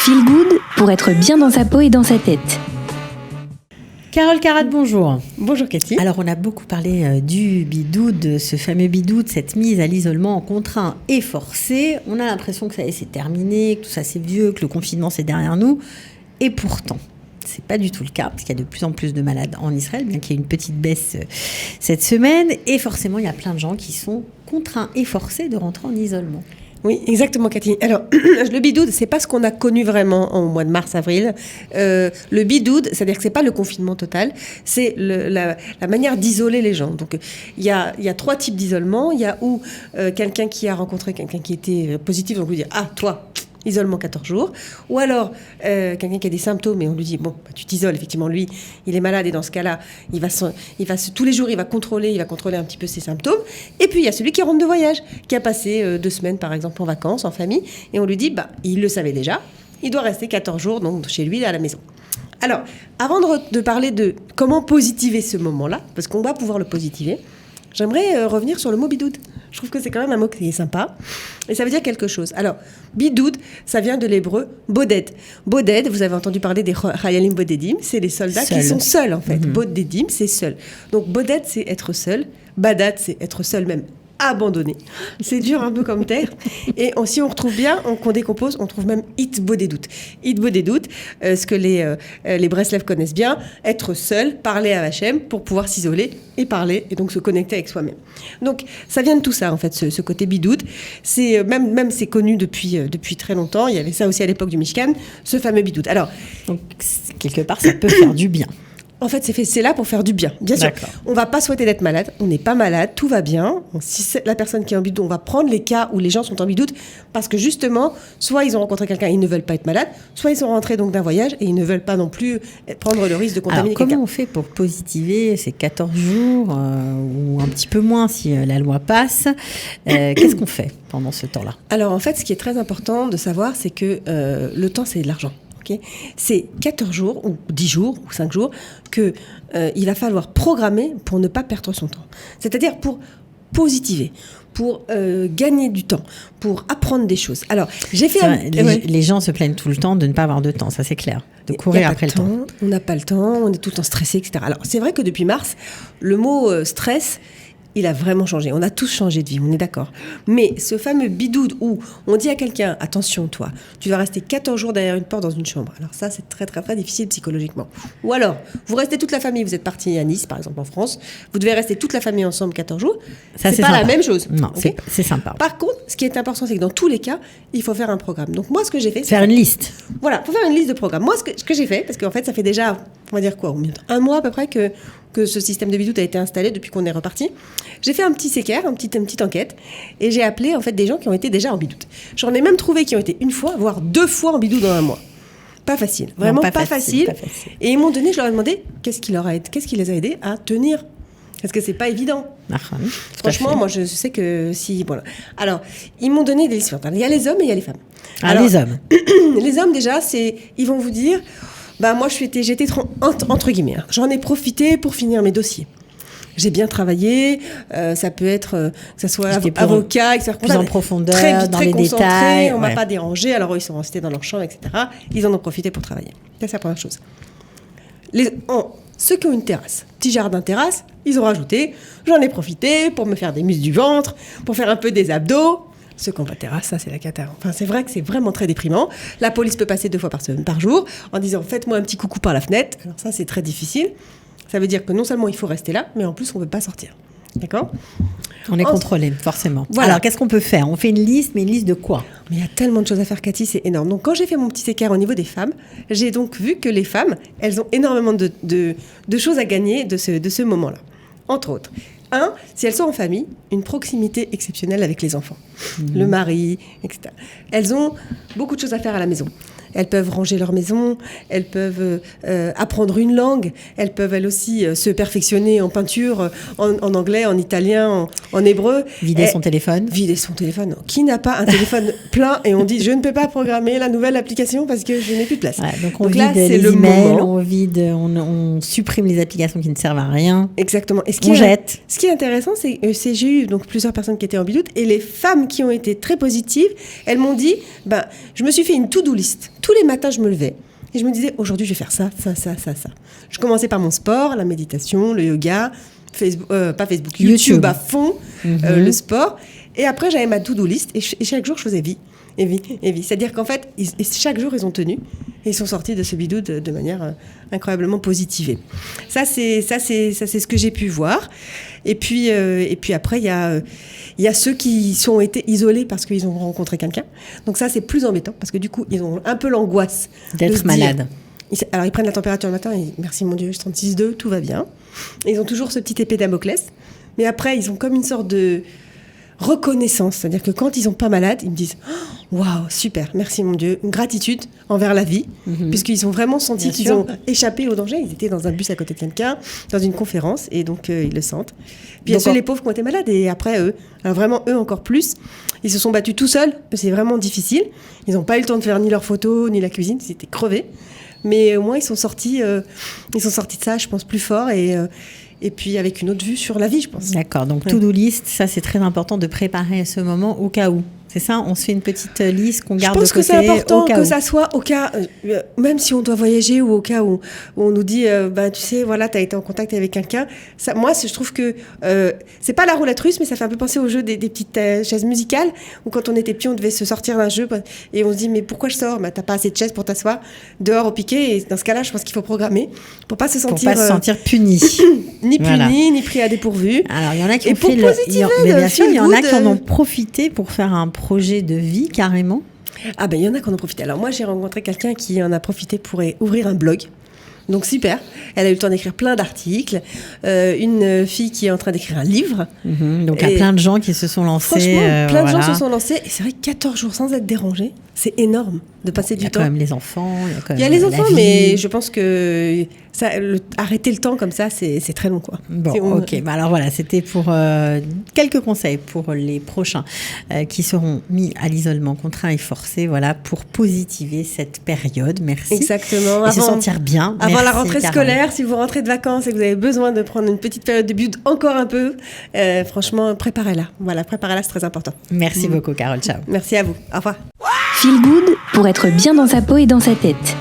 Feel Good pour être bien dans sa peau et dans sa tête. Carole Carade, bonjour. Bonjour Cathy. Alors on a beaucoup parlé du bidou, de ce fameux bidou, de cette mise à l'isolement contraint et forcé. On a l'impression que ça y est, c'est terminé, que tout ça c'est vieux, que le confinement c'est derrière nous. Et pourtant, c'est pas du tout le cas, parce qu'il y a de plus en plus de malades en Israël, bien qu'il y ait une petite baisse cette semaine. Et forcément, il y a plein de gens qui sont contraints et forcés de rentrer en isolement. Oui, exactement, Cathy. Alors, le bidoude, c'est pas ce qu'on a connu vraiment au mois de mars-avril. Le bidoude, c'est-à-dire que c'est pas le confinement total, c'est la manière d'isoler les gens. Donc, il y a 3 types d'isolement. Il y a où quelqu'un qui a rencontré quelqu'un qui était positif, donc on lui dit « Ah, toi !» isolement 14 jours, ou alors quelqu'un qui a des symptômes et on lui dit bon bah, tu t'isoles, effectivement lui il est malade et dans ce cas-là tous les jours il va contrôler un petit peu ses symptômes. Et puis il y a celui qui rentre de voyage, qui a passé 2 semaines par exemple en vacances, en famille, et on lui dit bah il le savait déjà, il doit rester 14 jours donc chez lui à la maison. Alors avant de parler de comment positiver ce moment-là, parce qu'on va pouvoir le positiver, j'aimerais revenir sur le mot bidoude. Je trouve que c'est quand même un mot qui est sympa. Et ça veut dire quelque chose. Alors, bidoud, ça vient de l'hébreu boded. Boded, vous avez entendu parler des Chayalim bodedim, c'est les soldats qui sont seuls en fait. Bodedim, c'est seul. Donc, boded, c'est être seul. Badad, c'est être seul même. Abandonné. C'est dur un peu comme terre. Et si on retrouve bien, qu'on décompose, on trouve même it bodedout. It bodedout, ce que les Breslev connaissent bien, être seul, parler à Hachem pour pouvoir s'isoler et parler et donc se connecter avec soi-même. Donc ça vient de tout ça en fait, ce côté bidout. C'est même c'est connu depuis très longtemps. Il y avait ça aussi à l'époque du Mishkan, ce fameux bidout. Alors donc quelque part ça peut faire du bien. En fait, c'est là pour faire du bien. Bien sûr, on ne va pas souhaiter d'être malade. On n'est pas malade, tout va bien. Si c'est la personne qui est en bidoute, on va prendre les cas où les gens sont en bidoute parce que justement, soit ils ont rencontré quelqu'un et ils ne veulent pas être malades, soit ils sont rentrés donc d'un voyage et ils ne veulent pas non plus prendre le risque de contaminer quelqu'un. Comment on fait pour positiver ces 14 jours ou un petit peu moins si la loi passe Qu'est-ce qu'on fait pendant ce temps-là? Alors en fait, ce qui est très important de savoir, c'est que le temps, c'est de l'argent. Okay. C'est 14 jours, ou 10 jours, ou 5 jours, qu'il va falloir programmer pour ne pas perdre son temps. C'est-à-dire pour positiver, pour gagner du temps, pour apprendre des choses. Alors, j'ai fait... Les gens se plaignent tout le temps de ne pas avoir de temps, ça c'est clair. De courir après le temps. On n'a pas le temps, on est tout le temps stressé, etc. Alors, c'est vrai que depuis mars, le mot stress... il a vraiment changé. On a tous changé de vie, on est d'accord. Mais ce fameux bidoude où on dit à quelqu'un, attention toi, tu vas rester 14 jours derrière une porte dans une chambre. Alors ça, c'est très très très difficile psychologiquement. Ou alors, vous restez toute la famille, vous êtes parti à Nice, par exemple en France, vous devez rester toute la famille ensemble 14 jours. Ça, c'est pas sympa. La même chose. Non, okay. c'est sympa. Par contre, ce qui est important, c'est que dans tous les cas, il faut faire un programme. Donc moi, ce que j'ai fait... c'est faire une liste. Voilà, il faut faire une liste de programmes. Moi, ce que j'ai fait, parce qu'en fait, ça fait déjà, on va dire quoi, un mois à peu près que ce système de bidoute a été installé depuis qu'on est reparti. J'ai fait un petit séquer, une petite enquête, et j'ai appelé en fait des gens qui ont été déjà en bidoute. J'en ai même trouvé qui ont été 1 fois, voire 2 fois en bidoute dans un mois. Pas facile, vraiment non, pas facile. Et ils m'ont donné, je leur ai demandé qu'est-ce qui les a aidés à tenir. Parce que c'est pas évident. Franchement, moi je sais que si... Voilà. Alors, ils m'ont donné des listes. Il y a les hommes et il y a les femmes. Alors, les hommes. Les hommes déjà, ils vont vous dire... Bah, moi, j'étais entre guillemets. J'en ai profité pour finir mes dossiers. J'ai bien travaillé. Ça peut être que ça soit avocat, etc. Plus en profondeur, très, dans très les concentré, détails. On m'a pas dérangé. Alors, ils sont restés dans leur chambre, etc. Ils en ont profité pour travailler. Ça, c'est la première chose. Ceux qui ont une terrasse, petit jardin-terrasse, ils ont rajouté. J'en ai profité pour me faire des muscles du ventre, pour faire un peu des abdos. Ceux qui n'ont pas de terrasse, ça c'est la cata. Enfin, c'est vrai que c'est vraiment très déprimant. La police peut passer 2 fois par jour en disant faites-moi un petit coucou par la fenêtre. Alors ça c'est très difficile. Ça veut dire que non seulement il faut rester là, mais en plus on ne peut pas sortir. D'accord ? On est contrôlé, forcément. Voilà. Alors qu'est-ce qu'on peut faire ? On fait une liste, mais une liste de quoi ? Mais il y a tellement de choses à faire, Cathy, c'est énorme. Donc quand j'ai fait mon petit écart au niveau des femmes, j'ai donc vu que les femmes, elles ont énormément de choses à gagner de ce moment-là. Entre autres. 1, si elles sont en famille, une proximité exceptionnelle avec les enfants, le mari, etc. Elles ont beaucoup de choses à faire à la maison. Elles peuvent ranger leur maison, elles peuvent apprendre une langue, elles peuvent elles aussi se perfectionner en peinture, en anglais, en italien, en hébreu. Vider son téléphone. Vider son téléphone. Qui n'a pas un téléphone plein et on dit je ne peux pas programmer la nouvelle application parce que je n'ai plus de place. Ouais, donc on vide les emails, on supprime les applications qui ne servent à rien. Exactement. Et jette. Ce qui est intéressant, c'est que j'ai eu donc plusieurs personnes qui étaient en bidoute et les femmes qui ont été très positives, elles m'ont dit je me suis fait une to-do list tous les matins, je me levais et je me disais, aujourd'hui, je vais faire ça, ça, ça, ça, ça. Je commençais par mon sport, la méditation, le yoga, Facebook, pas Facebook, YouTube à fond, le sport. Et après, j'avais ma to-do list et chaque jour, je faisais vie. Et vie, et vie. C'est-à-dire qu'en fait, chaque jour, ils ont tenu et ils sont sortis de ce bidou de manière incroyablement positivée. Ça, c'est ce que j'ai pu voir. Et puis après, il y a ceux qui ont été isolés parce qu'ils ont rencontré quelqu'un. Donc ça, c'est plus embêtant parce que du coup, ils ont un peu l'angoisse d'être malade. Alors, ils prennent la température le matin et merci mon Dieu, 36,2, tout va bien. Et ils ont toujours ce petit épée Damoclès. Mais après, ils ont comme une sorte de reconnaissance, c'est-à-dire que quand ils sont pas malades, ils me disent waouh, super, merci mon Dieu, une gratitude envers la vie, puisqu'ils ont vraiment senti qu'ils ont échappé au danger. Ils étaient dans un bus à côté de quelqu'un, dans une conférence, et donc ils le sentent. Puis il y a ceux, les pauvres, qui ont été malades, et après eux, alors vraiment eux encore plus, ils se sont battus tout seuls, c'est vraiment difficile. Ils n'ont pas eu le temps de faire ni leurs photos, ni la cuisine, ils étaient crevés. Mais au moins ils sont sortis de ça, je pense, plus fort et puis avec une autre vue sur la vie, je pense. D'accord, donc to-do list, ça c'est très important de préparer ce moment au cas où. C'est ça, on se fait une petite liste qu'on garde de côté. Je pense que c'est important que ça soit au cas, même si on doit voyager ou au cas où on nous dit, tu sais, voilà, tu as été en contact avec quelqu'un. Ça, moi, je trouve que c'est pas la roulette russe, mais ça fait un peu penser au jeu des petites chaises musicales, où quand on était petit, on devait se sortir d'un jeu et on se dit, mais pourquoi je sors ? T'as pas assez de chaises pour t'asseoir dehors au piquet. Et dans ce cas-là, je pense qu'il faut programmer pour pas se sentir puni. Ni puni, ni pris à dépourvu. Alors, il y en a qui ont fait mais bien sûr, il y en a qui en ont profité pour faire un projet de vie carrément. Ah ben il y en a qui en ont profité. Alors moi j'ai rencontré quelqu'un qui en a profité pour ouvrir un blog. Donc super, elle a eu le temps d'écrire plein d'articles. Une fille qui est en train d'écrire un livre. Donc il y a plein de gens qui se sont lancés. Franchement, plein de gens se sont lancés. Et c'est vrai que 14 jours sans être dérangés, c'est énorme de passer du temps. Il y a quand même les enfants. Il y a les enfants, mais je pense que arrêter le temps comme ça, c'est très long, quoi. Bon, ok. Alors voilà, c'était pour quelques conseils pour les prochains qui seront mis à l'isolement contraint et forcé, voilà, pour positiver cette période. Merci. Exactement. Et se sentir bien. Avant la rentrée scolaire, si vous rentrez de vacances et que vous avez besoin de prendre une petite période de butte encore un peu, franchement, préparez-la. Voilà, préparez-la, c'est très important. Merci beaucoup, Carole. Ciao. Merci à vous. Au revoir. Feel Good pour être bien dans sa peau et dans sa tête.